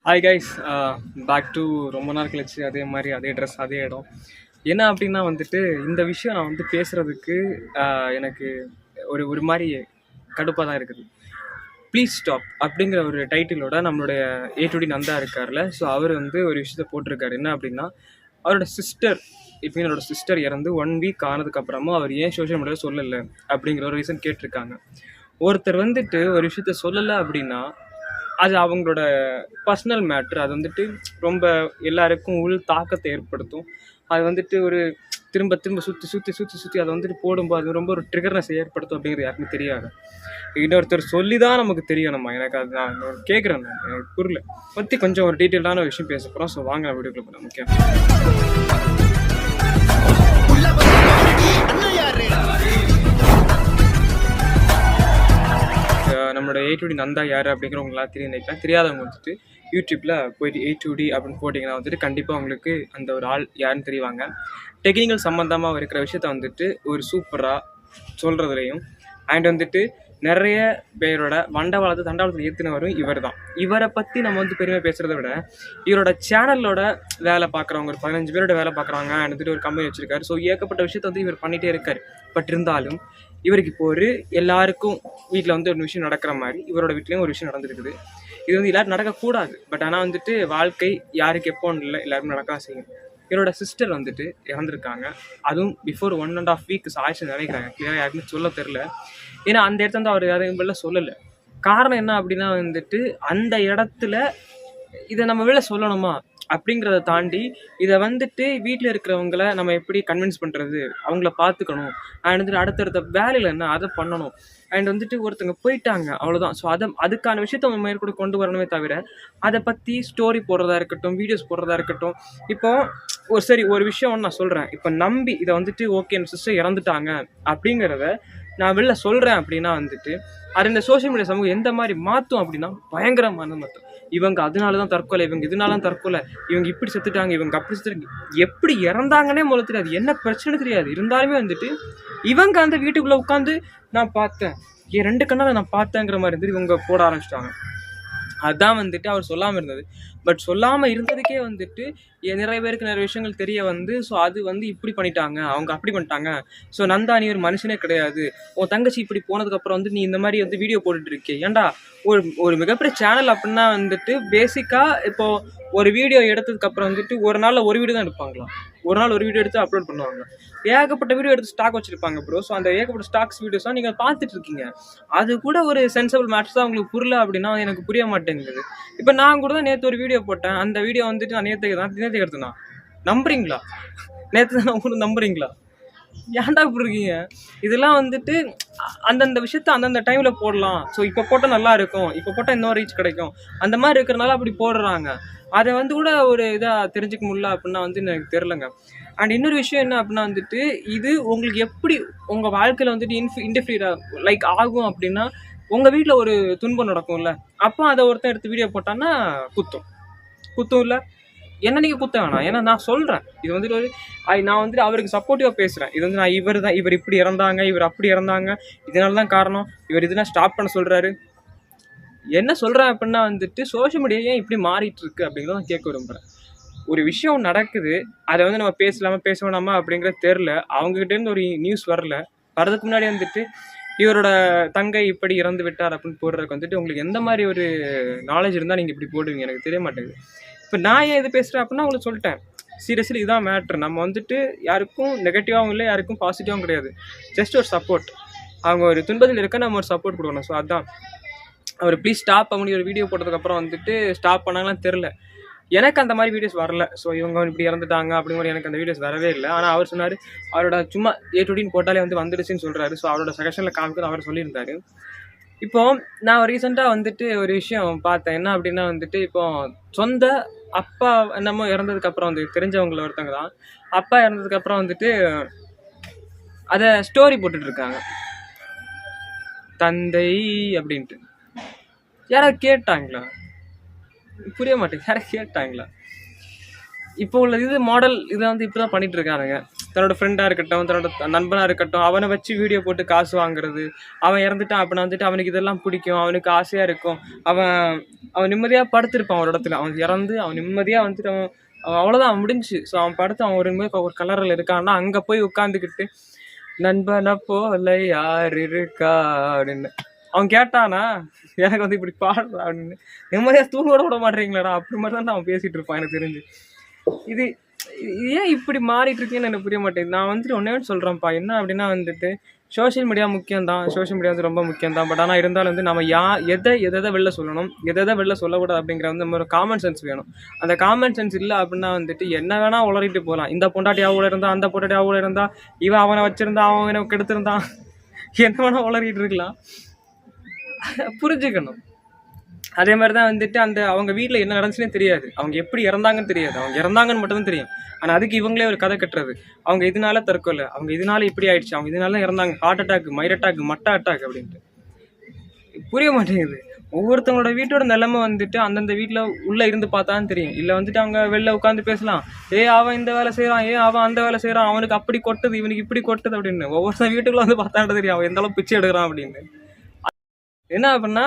Hi guys, back to ரொம்ப நாள் கழிச்சு அதே மாதிரி அதே ட்ரெஸ் அதே இடம். என்ன அப்படின்னா வந்துட்டு இந்த விஷயம் நான் வந்து பேசுகிறதுக்கு எனக்கு ஒரு ஒரு மாதிரி கடுப்பாக தான் இருக்குது. ப்ளீஸ் ஸ்டாப் அப்படிங்கிற ஒரு டைட்டிலோட நம்மளுடைய ஏ2டி நந்தா இருக்கார்ல, ஸோ அவர் வந்து ஒரு விஷயத்த போட்டிருக்காரு. என்ன அப்படின்னா, அவரோட சிஸ்டர் இப்போ என்னோட சிஸ்டர் இறந்து 1 வீக் ஆனதுக்கப்புறமா அவர் ஏன் சோஷியல் மீடியாவில் சொல்லலை அப்படிங்கிற ஒரு ரீசன் கேட்டிருக்காங்க. ஒருத்தர் வந்துட்டு ஒரு விஷயத்த சொல்லலை அப்படின்னா அது அவங்களோட பர்சனல் மேட்ரு. அது வந்துட்டு ரொம்ப எல்லாருக்கும் உள் தாக்கத்தை ஏற்படுத்தும். அது வந்துட்டு ஒரு திரும்ப திரும்ப சுற்றி சுற்றி சுற்றி சுற்றி அதை வந்துட்டு போடும்போது அது ரொம்ப ஒரு ட்ரிகர்னஸ் ஏற்படுத்தும் அப்படிங்கிறது யாருக்குமே தெரியாது. இன்னொருத்தர் சொல்லி தான் நமக்கு தெரியணுமா? எனக்கு அது நான் கேட்குறேன், எனக்கு புரியல பற்றி கொஞ்சம் ஒரு டீட்டெயிலான ஒரு விஷயம் பேச போகிறோம். ஸோ வாங்க நான் வீடியோக்குள்ள போகிறேன். முக்கியம் நம்மளோட ஏ2டி நந்தா யார் அப்படிங்கிறவங்களாம் தெரியும். தெரியாதவங்க வந்துட்டு யூடியூப்பில் போயிட்டு ஏ2டி அப்படின்னு போட்டிங்கன்னா வந்துட்டு கண்டிப்பாக உங்களுக்கு அந்த ஒரு ஆள் யாருன்னு தெரிவாங்க. டெக்னிக்கல் சம்மந்தமாக இருக்கிற விஷயத்த வந்துட்டு ஒரு சூப்பராக சொல்கிறதுலையும் அண்ட் வந்துட்டு நிறைய பேரோட வண்டவாளத்தை தண்டவாளத்தை ஏற்றினவரும் இவர் தான். இவரை பற்றி நம்ம வந்து பெருமை பேசுகிறத விட இவரோட சேனலோட வேலை பார்க்குறவங்க ஒரு 15 பேரோட வேலை பார்க்குறாங்க அண்ட் வந்துட்டு ஒரு கம்பெனி வச்சுருக்காரு. ஸோ ஏகப்பட்ட விஷயத்த வந்து இவர் பண்ணிகிட்டே இருக்கார். பட் இருந்தாலும் இவருக்கு இப்போ ஒரு எல்லாருக்கும் வீட்டில் வந்து ஒரு விஷயம் நடக்கிற மாதிரி இவரோட வீட்லேயும் ஒரு விஷயம் நடந்துருக்குது. இது வந்து எல்லோரும் நடக்கக்கூடாது. பட் ஆனால் வந்துட்டு வாழ்க்கை யாருக்கு எப்போன்னு இல்லை, எல்லாருமே நடக்க செய்யும். என்னோட சிஸ்டர் வந்துட்டு இறந்துருக்காங்க. அதுவும் பிஃபோர் 1.5 வீக்ஸ் ஆயிடுச்சு நினைக்கிறாங்க. கிளியராக யாருக்குமே சொல்ல தெரில. ஏன்னா அந்த இடத்துல வந்து அவர் யாரையும் வெளில சொல்லலை. காரணம் என்ன அப்படின்னா வந்துட்டு அந்த இடத்துல இதை நம்ம வெளில சொல்லணுமா அப்படிங்கிறத தாண்டி இதை வந்துட்டு வீட்டில் இருக்கிறவங்கள நம்ம எப்படி கன்வின்ஸ் பண்ணுறது, அவங்கள பார்த்துக்கணும் அண்ட் வந்துட்டு அடுத்தடுத்த வேலையில் என்ன அதை பண்ணணும் அண்ட் வந்துட்டு ஒருத்தங்க போயிட்டாங்க அவ்வளோதான். ஸோ அதுக்கான விஷயத்த நம்ம மேற்கொண்டு கொண்டு வரணுமே தவிர அதை பற்றி ஸ்டோரி போடுறதா இருக்கட்டும், வீடியோஸ் போடுறதா இருக்கட்டும். இப்போ ஒரு விஷயம் நான் சொல்கிறேன். இப்போ நம்பி இதை வந்துட்டு ஓகே என் சிஸ்டர் இறந்துட்டாங்க அப்படிங்கிறத நான் வெளில சொல்கிறேன் அப்படின்னா வந்துட்டு அது இந்த சோஷியல் மீடியா சமூகம் எந்த மாதிரி மாற்றும் அப்படின்னா பயங்கரமான மாற்றும். இவங்க அதனால தான் தற்கொலை, இவங்க இதனால தான் தற்கொலை, இவங்க இப்படி செத்துட்டாங்க, இவங்க அப்படி செத்துட்டாங்க, எப்படி இறந்தாங்கன்னே முதல்ல தெரியாது, என்ன பிரச்சனை தெரியாது. இருந்தாலுமே வந்துட்டு இவங்க அந்த வீட்டுக்குள்ளே உட்காந்து நான் பார்த்தேன், என் 2 கண்ணால் நான் பார்த்தேங்கிற மாதிரி இருந்துட்டு இவங்க போட ஆரம்பிச்சிட்டாங்க. அதுதான் வந்துட்டு அவர் சொல்லாமல் இருந்தது. பட் சொல்லாமல் இருந்ததுக்கே வந்துட்டு நிறைய பேருக்கு நிறைய விஷயங்கள் தெரிய வந்து ஸோ அது வந்து இப்படி பண்ணிட்டாங்க, அவங்க அப்படி பண்ணிட்டாங்க, ஸோ நந்தா நீ ஒரு மனுஷனே கிடையாது, உன் தங்கச்சி இப்படி போனதுக்கப்புறம் வந்து நீ இந்த மாதிரி வந்து வீடியோ போட்டுட்டு இருக்கே, ஏன்டா ஒரு ஒரு மிகப்பெரிய சேனல் அப்படின்னா வந்துட்டு பேசிக்காக இப்போது ஒரு வீடியோ எடுத்ததுக்கப்புறம் வந்துட்டு ஒரு நாளில் ஒரு வீடியோ தான் எடுப்பாங்களாம். ஒரு நாள் ஒரு வீடியோ எடுத்து அப்லோட் பண்ணுவாங்க. ஏகப்பட்ட வீடியோ எடுத்து ஸ்டாக் வச்சுருப்பாங்க ப்ரோ. ஸோ அந்த ஏகப்பட்ட ஸ்டாக்ஸ் வீடியோஸ்லாம் நீங்கள் பார்த்துட்டு இருக்கீங்க. அது கூட ஒரு சென்சபிள் மேட்டர்ஸ் தான் உங்களுக்கு புரியல அப்படின்னா எனக்கு புரிய மாட்டேங்குது. இப்போ நான் கூட தான் நேற்று ஒரு வீடியோ போட்டேன். அந்த வீடியோ வந்துட்டு நான் நேற்று எடுத்தேன்னா நம்புறீங்களா? நேற்று தான் உங்களுக்கு நம்புறீங்களா? ஏன்டா இப்படி இருக்கீங்க? இதெல்லாம் வந்துட்டு அந்தந்த விஷயத்த அந்தந்த டைமில் போடலாம். ஸோ இப்போ போட்டால் நல்லா இருக்கும், இப்போ போட்டால் இன்னும் ரீச் கிடைக்கும், அந்த மாதிரி இருக்கிறனால அப்படி போடுறாங்க. அதை வந்து கூட ஒரு இதாக தெரிஞ்சுக்க முடியல அப்படின்னா வந்து எனக்கு தெரிலங்க. அண்ட் இன்னொரு விஷயம் என்ன அப்படின்னா வந்துட்டு இது உங்களுக்கு எப்படி உங்கள் வாழ்க்கையில் வந்துட்டு இன்டர்ஃபியராக லைக் ஆகும் அப்படின்னா உங்கள் வீட்டில் ஒரு துன்பம் நடக்கும்ல, அப்போ அதை ஒருத்தன் எடுத்து வீடியோ போட்டான்னா குத்தும் இல்லை, என்ன நீங்கள் குத்த வேணாம். ஏன்னா நான் சொல்கிறேன் இது வந்துட்டு ஒரு நான் வந்துட்டு அவருக்கு சப்போர்ட்டிவாக பேசுகிறேன். இது வந்து நான் இவர் இப்படி இறந்தாங்க, இவர் அப்படி இறந்தாங்க, இதனால தான் காரணம், இவர் இதெல்லாம் ஸ்டாப் பண்ண சொல்கிறாரு. என்ன சொல்கிறேன் அப்படின்னா வந்துட்டு சோஷியல் மீடியா ஏன் இப்படி மாறிட்டு இருக்கு அப்படிங்கிறத நான் கேட்க விரும்புகிறேன். ஒரு விஷயம் நடக்குது, அதை வந்து நம்ம பேசலாமா பேச வேணாமா அப்படிங்கிறது தெரில. அவங்ககிட்டேருந்து ஒரு நியூஸ் வரதுக்கு முன்னாடி வந்துட்டு இவரோட தங்கை இப்படி இறந்து விட்டார் அப்படின்னு போடுறதுக்கு வந்துட்டு உங்களுக்கு எந்த மாதிரி ஒரு நாலேஜ் இருந்தால் நீங்கள் இப்படி போடுவீங்க எனக்கு தெரிய மாட்டேங்குது. இப்போ நான் ஏன் இது பேசுகிறேன் அப்படின்னா உங்களுக்கு சொல்லிட்டேன், சீரியஸ்லி இதுதான் மேட்ரு. நம்ம வந்துட்டு யாருக்கும் நெகட்டிவாகவும் இல்லை, யாருக்கும் பாசிட்டிவாகவும் கிடையாது. ஜஸ்ட் ஒரு சப்போர்ட். அவங்க ஒரு துன்பத்தில் இருக்க நம்ம ஒரு சப்போர்ட் கொடுக்கணும். ஸோ அதுதான் அவர் ப்ளீஸ் ஸ்டாப் பண்ணி ஒரு வீடியோ போட்டதுக்கப்புறம் வந்துட்டு ஸ்டாப் பண்ணாங்களான்னு தெரில. எனக்கு அந்த மாதிரி வீடியோஸ் வரல. ஸோ இவங்க இப்படி இறந்துட்டாங்க அப்படிங்கிற எனக்கு அந்த வீடியோஸ் வரவே இல்லை. ஆனால் அவர் சொன்னார் அவரோட சும்மா ஏ2டின்னு போட்டாலே வந்து வந்துடுச்சுன்னு சொல்கிறாரு. ஸோ அவரோட சஜஷனில் காமிக்கிறது அவர் சொல்லியிருந்தார். இப்போது நான் ரீசெண்டாக வந்துட்டு ஒரு விஷயம் பார்த்தேன். என்ன அப்படின்னா வந்துட்டு இப்போ சொந்த அப்பா என்னமோ இறந்ததுக்கப்புறம் வந்து தெரிஞ்சவங்கள ஒருத்தங்க தான் அப்பா இறந்ததுக்கப்புறம் வந்துட்டு அதை ஸ்டோரி போட்டுட்ருக்காங்க தந்தை அப்படின்ட்டு. யாராவது கேட்டாங்களா? புரிய மாட்டேங்குது. யாராவது கேட்டாங்களா? இப்போ உள்ள இது மாடல் இதை வந்து இப்படி தான் பண்ணிட்டு இருக்கானுங்க. தன்னோட ஃப்ரெண்டாக இருக்கட்டும், தன்னோட நண்பனாக இருக்கட்டும், அவனை வச்சு வீடியோ போட்டு காசு வாங்குறது. அவன் இறந்துட்டான் அப்படின்னா வந்துட்டு அவனுக்கு இதெல்லாம் பிடிக்கும், அவனுக்கு ஆசையாக இருக்கும். அவன் அவன் நிம்மதியாக படுத்திருப்பான் ஒரு இடத்துல. அவன் இறந்து அவன் நிம்மதியாக வந்துட்டு அவன் அவ்வளோதான், அவன் முடிஞ்சு. ஸோ அவன் படுத்து அவன் ஒரு நிம்மதி ஒரு கலரில் இருக்கான்னா அங்கே போய் உட்காந்துக்கிட்டு நண்பனை போல யார் இருக்கா அப்படின்னு அவன் கேட்டானா, எனக்கு வந்து இப்படி பாடுறா அப்படின்னு, நிம்மதியாக தூங்க விட மாட்டேறீங்களாடா அப்படி மாதிரி தான் அவன் பேசிகிட்டு இருப்பான் எனக்கு தெரிஞ்சு. இது ஏன் இப்படி மாறிட்டு இருக்கேன்னு எனக்கு புரிய மாட்டேங்குது. நான் வந்துட்டு ஒன்றே சொல்கிறேன்ப்பா, என்ன அப்படின்னா வந்துட்டு சோஷியல் மீடியா முக்கியம்தான், சோஷியல் மீடியா வந்து ரொம்ப முக்கியம்தான். பட் ஆனால் இருந்தாலும் வந்து நம்ம எதை வெளில சொல்லணும், எதை வெளில சொல்லக்கூடாது அப்படிங்கிற வந்து நம்ம ஒரு காமன் சென்ஸ் வேணும். அந்த காமன் சென்ஸ் இல்லை அப்படின்னா வந்துட்டு என்ன வேணால் உளறிட்டு போகலாம். இந்த பொண்டாட்டி அவ்வளோ இருந்தா, அந்த பொண்டாட்டி அவ்வளோ இருந்தா, இவன் அவனை வச்சுருந்தா, அவனை கெடுத்திருந்தான், என்ன வேணால் உளறிட்டு இருக்கலாம். புரிஞ்சுக்கணும். அதே மாதிரி தான் வந்துட்டு அந்த அவங்க வீட்டில் என்ன நடந்துச்சுன்னே தெரியாது, அவங்க எப்படி இறந்தாங்கன்னு தெரியாது, அவங்க இறந்தாங்கன்னு மட்டும்தான் தெரியும். ஆனால் அதுக்கு இவங்களே ஒரு கதை கட்டுறது, அவங்க இதனால தற்கொலை, அவங்க இதனால இப்படி ஆயிடுச்சு, அவங்க இதனால இறந்தாங்க, ஹார்ட் அட்டாக், மயிர் அட்டாக், மட்டை அட்டாக் அப்படின்ட்டு புரிய மாட்டேங்குது. ஒவ்வொருத்தவங்களோட வீட்டோட நிலைமை வந்துட்டு அந்தந்த வீட்டில் உள்ளே இருந்து பார்த்தான்னு தெரியும். இல்லை வந்துட்டு அவங்க வெளில உட்காந்து பேசலாம், அவன் இந்த வேலை செய்கிறான், அவன் அந்த வேலை செய்கிறான், அவனுக்கு அப்படி கொட்டுது, இவனுக்கு இப்படி கொட்டுது அப்படின்னு. ஒவ்வொருத்தர் வீட்டுக்குள்ள வந்து பார்த்தான்னு தெரியும் அவன் எந்த அளவுக்கு பிச்சை எடுக்கிறான் அப்படின்னு. என்ன அப்படின்னா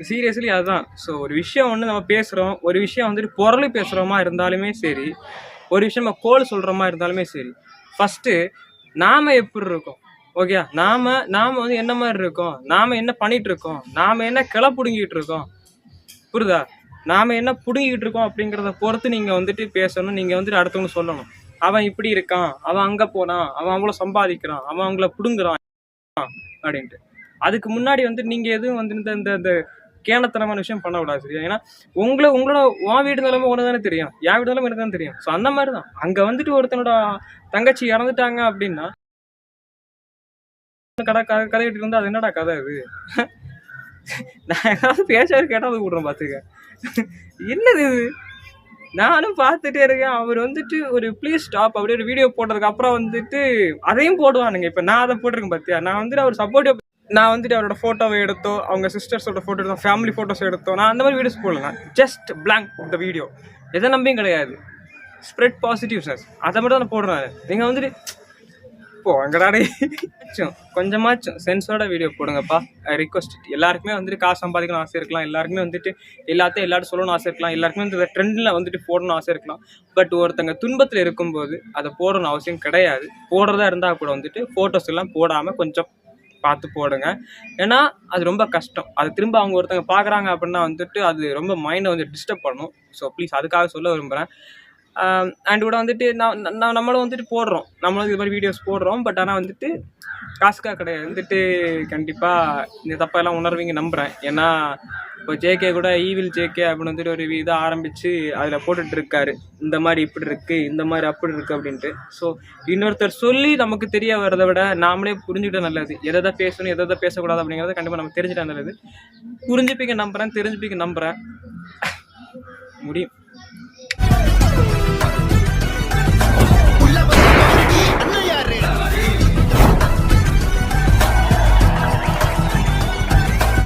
சீரியஸ்லி அதுதான். ஸோ ஒரு விஷயம் ஒன்று நம்ம பேசுகிறோம், ஒரு விஷயம் வந்துட்டு பொருளை பேசுகிறோமா இருந்தாலுமே சரி, ஒரு விஷயம் நம்ம கோல் சொல்கிறோமா இருந்தாலுமே சரி, ஃபஸ்ட்டு நாம் எப்படி இருக்கோம், ஓகே, நாம் வந்து என்ன மாதிரி இருக்கோம், நாம் என்ன பண்ணிகிட்டு இருக்கோம், நாம் என்ன கிளை பிடுங்கிட்டு இருக்கோம், புரியுதா? நாம் என்ன பிடுங்கிட்டு இருக்கோம் அப்படிங்கிறத பொறுத்து நீங்கள் வந்துட்டு பேசணும். நீங்கள் வந்துட்டு அடுத்தவங்க சொல்லணும், அவன் இப்படி இருக்கான், அவன் அங்கே போனான், அவன் அவ்வளோ சம்பாதிக்கிறான், அவன் அவங்கள பிடுங்குறான் அப்படின்ட்டு. அதுக்கு முன்னாடி வந்து நீங்கள் எதுவும் வந்து இந்த கேனத்தனமான விஷயம் பண்ணக்கூடாது, சரியா? ஏன்னா உங்களோட உன் வீடு நிலைமை ஒன்று தானே தெரியும், என் வீடு நிலைமை எனக்கு தானே தெரியும். ஸோ அந்த மாதிரி தான் அங்கே வந்துட்டு ஒருத்தனோட தங்கச்சி இறந்துட்டாங்க அப்படின்னா கதைகிட்டு இருந்தால் அது என்னடா கதை அது? நான் ஏதாவது பேசாரு கேட்டால் அது விட்றேன் பார்த்துக்க. என்னது இது? நானும் பார்த்துட்டே இருக்கேன். அவர் வந்துட்டு ஒரு ப்ளீஸ் ஸ்டாப் அப்படியே ஒரு வீடியோ போட்டதுக்கு அப்புறம் வந்துட்டு அதையும் போடுவானுங்க. இப்போ நான் அதை போட்டிருக்கேன் பார்த்தியா, நான் வந்துட்டு அவர் சப்போர்ட்டிவ், நான் வந்துட்டு அவரோட ஃபோட்டோவை எடுத்தோ, அவங்க சிஸ்டர்ஸோட ஃபோட்டோ எடுத்தோம், ஃபேமிலி ஃபோட்டோஸ் எடுத்தோம், நான் அந்த மாதிரி வீடியோஸ் போடலாம். ஜஸ்ட் பிளாங்க் த வீடியோ, எதை நம்பியும் கிடையாது. ஸ்ப்ரெட் பாசிட்டிவ் சார், அதை மட்டும் தான் நான் போடுறேன். நீங்கள் வந்துட்டு எங்கடாடே கொஞ்சமாச்சும் சென்ஸோட வீடியோ போடுங்கப்பா, ரிக்வஸ்ட். எல்லாருக்குமே வந்துட்டு காசு சம்பாதிக்கணும் ஆசை இருக்கலாம், எல்லாருக்குமே வந்துட்டு எல்லாரும் சொல்லணும்னு ஆசை இருக்கலாம், எல்லாருக்குமே வந்து ட்ரெண்டில் வந்துட்டு போடணும்னு ஆசை இருக்கலாம். பட் ஒருத்தங்க துன்பத்தில் இருக்கும்போது அதை போடணும்னு அவசியம் கிடையாது. போடுறதா இருந்தால் கூட வந்துட்டு ஃபோட்டோஸ் எல்லாம் போடாமல் கொஞ்சம் பார்த்து போடுங்க. ஏன்னா அது ரொம்ப கஷ்டம். அது திரும்ப அவங்க ஒருத்தங்க பார்க்குறாங்க அப்படின்னா வந்துட்டு அது ரொம்ப மைண்டை வந்து டிஸ்டர்ப் பண்ணும். ஸோ ப்ளீஸ் அதுக்காக சொல்ல விரும்புகிறேன். அண்ட் கூட வந்துட்டு நம்மளும் வந்துட்டு போடுறோம், நம்மளும் இது மாதிரி வீடியோஸ் போடுறோம். பட் ஆனால் வந்துட்டு காசுக்காக கிடையாது. வந்துட்டு கண்டிப்பாக இந்த தப்பெல்லாம் உணர்வீங்க நம்புகிறேன். ஏன்னா இப்போ ஜேகே கூட ஈவில் ஜேகே அப்படின்னு வந்துட்டு ஒரு இதை ஆரம்பித்து அதில் போட்டுட்ருக்காரு, இந்த மாதிரி இப்படி இருக்குது, இந்த மாதிரி அப்படி இருக்குது அப்படின்ட்டு. ஸோ இன்னொருத்தர் சொல்லி நமக்கு தெரிய வரதை விட நாமளே புரிஞ்சுக்கிட்ட நல்லது. எதை பேசணும், எதை பேசக்கூடாது அப்படிங்கிறத கண்டிப்பாக நம்ம தெரிஞ்சுட்டா நல்லது. புரிஞ்சுப்பீங்க நம்புகிறேன், தெரிஞ்சுப்பீங்க நம்புகிறேன். முடியும்.